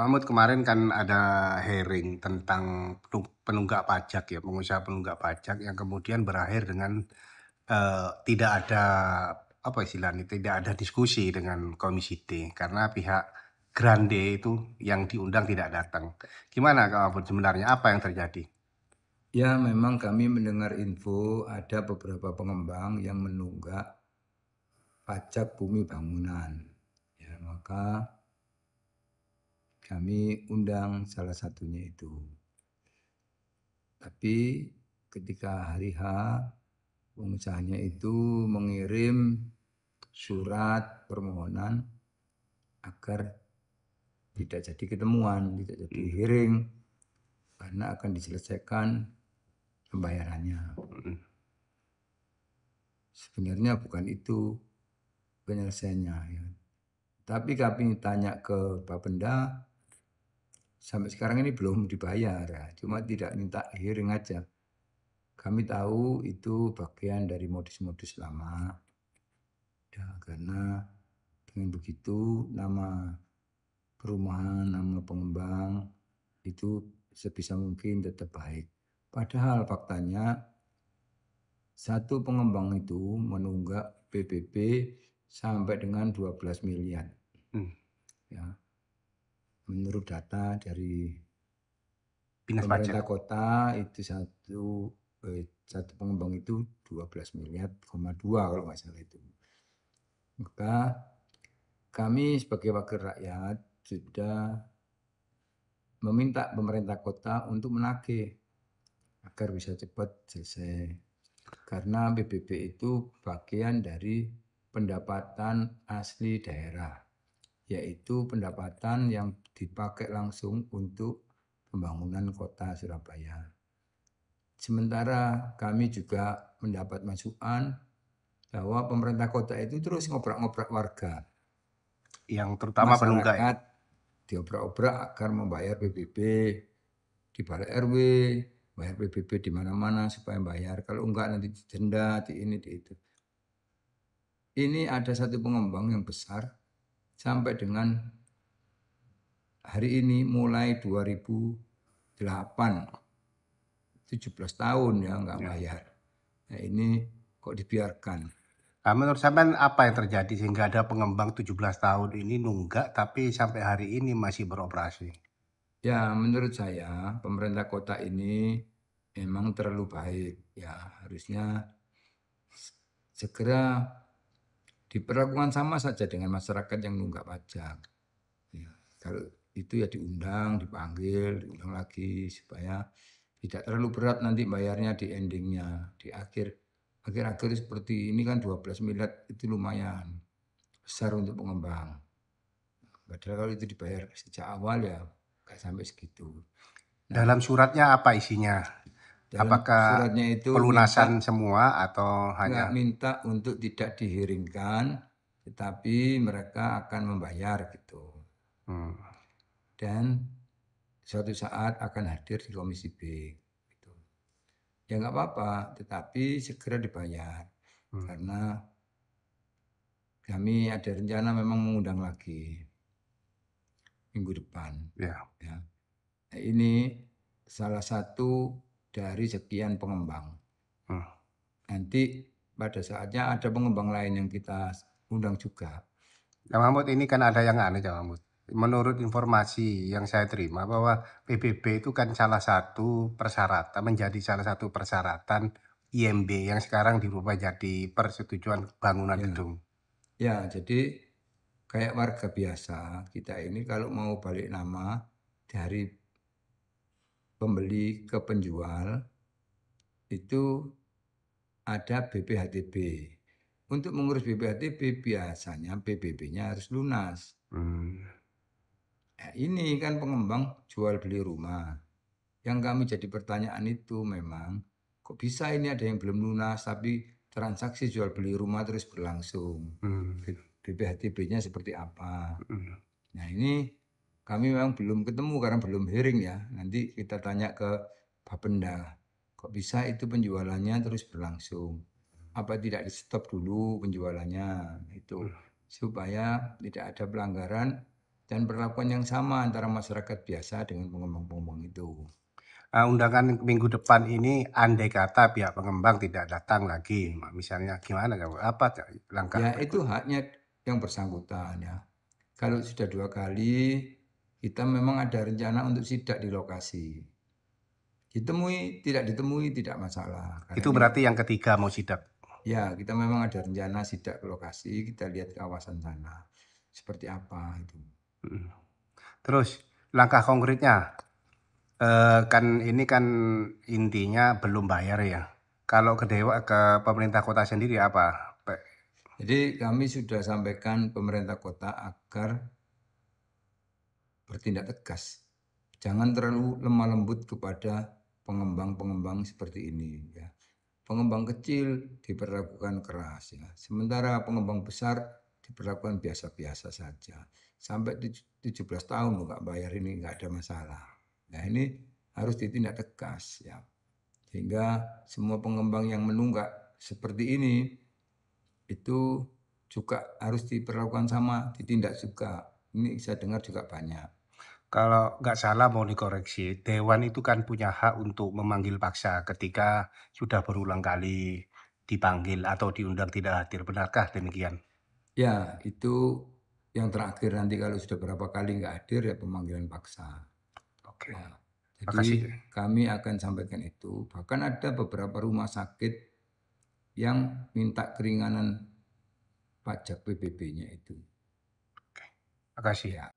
Mahmud, kemarin kan ada hearing tentang penunggak pajak ya, pengusaha penunggak pajak yang kemudian berakhir dengan tidak ada apa istilahnya, tidak ada diskusi dengan Komisi D karena pihak Grande itu yang diundang tidak datang. Gimana Kak Mahmud, sebenarnya apa yang terjadi? Ya, memang kami mendengar info ada beberapa pengembang yang menunggak pajak bumi bangunan. Ya, maka kami undang salah satunya itu. Tapi ketika hari H, pengusahanya itu mengirim surat permohonan agar tidak jadi ketemuan, tidak jadi hearing, karena akan diselesaikan pembayarannya. Sebenarnya bukan itu penyelesaiannya. Ya. Tapi kami tanya ke Bapenda, sampai sekarang ini belum dibayar, ya. Cuma tidak minta hearing aja. Kami tahu itu bagian dari modus-modus lama. Ya, karena dengan begitu nama perumahan, nama pengembang itu sebisa mungkin tetap baik. Padahal faktanya satu pengembang itu menunggak PBB sampai dengan 12 miliar. Ya. Menurut data dari Dinas pemerintah pajak. kota itu satu pengembang itu 12 miliar, 2 kalau nggak salah itu. Maka kami sebagai wakil rakyat sudah meminta pemerintah kota untuk menagih agar bisa cepat selesai. Karena PBB itu bagian dari pendapatan asli daerah, yaitu pendapatan yang dipakai langsung untuk pembangunan kota Surabaya. Sementara kami juga mendapat masukan bahwa pemerintah kota itu terus ngobrak-ngobrak warga. Yang terutama penunggak ya. Masyarakat diobrak-obrak agar membayar PBB di balai RW, bayar PBB di mana-mana supaya bayar. Kalau enggak nanti didenda, di ini, di itu. Ini ada satu pengembang yang besar sampai dengan hari ini mulai 2008, 17 tahun ya enggak bayar. Nah ini kok dibiarkan. Nah, menurut sampean apa yang terjadi sehingga ada pengembang 17 tahun ini nunggak tapi sampai hari ini masih beroperasi? Ya, menurut saya pemerintah kota ini memang terlalu baik. Ya, harusnya segera diperlakukan sama saja dengan masyarakat yang nunggak pajak. Ya, kalau itu ya diundang, diundang lagi supaya tidak terlalu berat nanti bayarnya di endingnya, di akhir seperti ini kan 12 miliar itu lumayan besar untuk pengembang. Padahal kalau itu dibayar sejak awal ya nggak sampai segitu. Nah, Dalam suratnya apa isinya? dalam Apakah suratnya itu pelunasan semua atau hanya nggak minta untuk tidak dihiringkan, tetapi mereka akan membayar gitu. hmm, Dan suatu saat akan hadir di Komisi B. Gitu. Ya nggak apa-apa, tetapi segera dibayar. hmm, Karena kami ada rencana memang mengundang lagi minggu depan. ya. Ya. Nah, ini salah satu dari sekian pengembang. Hmm. Nanti pada saatnya ada pengembang lain yang kita undang juga. Nah, Mahmud, ini kan ada yang aneh, Cak Mahmud. Menurut informasi yang saya terima bahwa PBB itu kan salah satu persyaratan, menjadi salah satu persyaratan IMB yang sekarang dirubah jadi persetujuan bangunan Ya, gedung. ya jadi kayak warga biasa kita ini kalau mau balik nama dari pembeli ke penjual itu ada BPHTB. Untuk mengurus BPHTB biasanya PBB-nya harus lunas. Hmm. Nah, ini kan pengembang jual beli rumah. Yang kami jadi pertanyaan itu memang kok bisa ini ada yang belum lunas tapi transaksi jual beli rumah terus berlangsung. Hmm. BPHTB-nya seperti apa? Hmm. Nah ini kami memang belum ketemu karena belum hearing ya. Nanti kita tanya ke Bapenda. Kok bisa itu penjualannya terus berlangsung? Apa tidak di stop dulu penjualannya? Itu supaya tidak ada pelanggaran dan perlakuan yang sama antara masyarakat biasa dengan pengembang-pengembang itu. Undangan minggu depan ini andai kata pihak pengembang tidak datang lagi, misalnya gimana Kak? Apa langkah Ya itu berikutnya? haknya yang bersangkutan ya. Kalau sudah 2 kali, kita memang ada rencana untuk sidak di lokasi. Ditemui, tidak ditemui, tidak masalah. Karena Itu ini berarti yang ketiga mau sidak. ya kita memang ada rencana sidak ke lokasi, kita lihat kawasan sana. Seperti apa itu. Mhm. Terus langkah konkretnya, kan ini kan intinya belum bayar ya. Kalau ke pemerintah kota sendiri apa? Jadi kami sudah sampaikan pemerintah kota agar bertindak tegas. Jangan terlalu lemah lembut kepada pengembang-pengembang seperti ini ya. Pengembang kecil diperlakukan keras ya. Sementara pengembang besar diperlakukan biasa-biasa saja. Sampai 17 tahun nggak bayar ini nggak ada masalah. Nah ini harus ditindak tegas ya. Sehingga semua pengembang yang menunggak seperti ini itu juga harus diperlakukan sama, ditindak juga. Ini saya dengar juga banyak. Kalau nggak salah mau dikoreksi, Dewan itu kan punya hak untuk memanggil paksa ketika sudah berulang kali dipanggil atau diundang tidak hadir. Benarkah demikian? Ya, itu yang terakhir nanti kalau sudah berapa kali nggak hadir ya pemanggilan paksa. Oke, Ya, makasih. jadi kami akan sampaikan itu. Bahkan ada beberapa rumah sakit yang minta keringanan pajak PBB-nya itu. Makasih. Ya.